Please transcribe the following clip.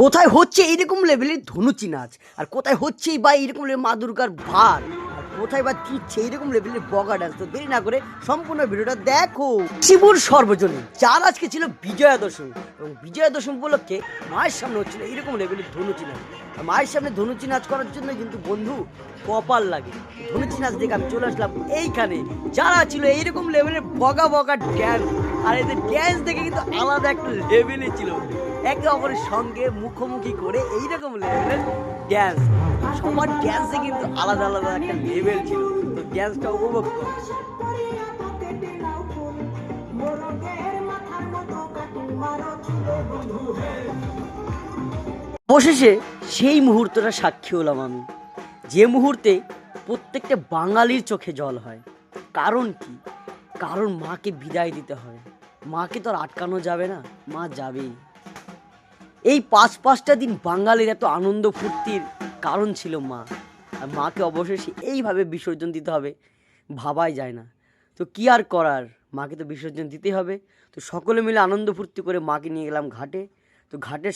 কোথায় হচ্ছে এইরকম লেভেলের ধনুচি নাচ, আর কোথায় হচ্ছেই বা এইরকম লেভেলের মা দুর্গার ভার, আর কোথায় বা দিচ্ছে এইরকম লেভেলের বগা ডান্স। তো দেরি না করে সম্পূর্ণ ভিডিওটা দেখো। শিবুর সর্বজনীন যার আজকে ছিল বিজয়া দশমী, এবং বিজয়া দশমী উপলক্ষে মায়ের সামনে হচ্ছিল এইরকম লেভেলের ধনুচি নাচ। আর মায়ের সামনে ধনুচি নাচ করার জন্য কিন্তু বন্ধু কপাল লাগে। ধনুচি নাচ দেখে আমি চলে আসলাম এইখানে, যারা ছিল এইরকম লেভেলের বগা বগা ড্যান্স। আর এদের ড্যান্স দেখে কিন্তু আলাদা একটা লেভেলে ছিল, একে অপরের সঙ্গে মুখোমুখি করে এইরকম লেভেলের ড্যান্স। সবার ড্যান্সে কিন্তু আলাদা আলাদা একটা লেভেল ছিল, তো ড্যান্সটা উপভোগ করো। অবশেষে সেই মুহূর্তটা সাক্ষী হলাম আমি, যে মুহূর্তে প্রত্যেকটা বাঙালির চোখে জল হয়। কারণ কি? কারণ মাকে বিদায় দিতে হয়। মাকে তো আর আটকানো যাবে না, মা যাবেই। এই পাঁচটা দিন বাঙালির এত আনন্দ ফুর্তির কারণ ছিল মা, আর মাকে অবশেষে এইভাবে বিসর্জন দিতে হবে ভাবাই যায় না। তো কি আর করার, মাকে তো বিসর্জন দিতেই হবে। তো সকলে মিলে আনন্দ ফুর্তি করে মাকে নিয়ে গেলাম ঘাটে। তো ঘাটের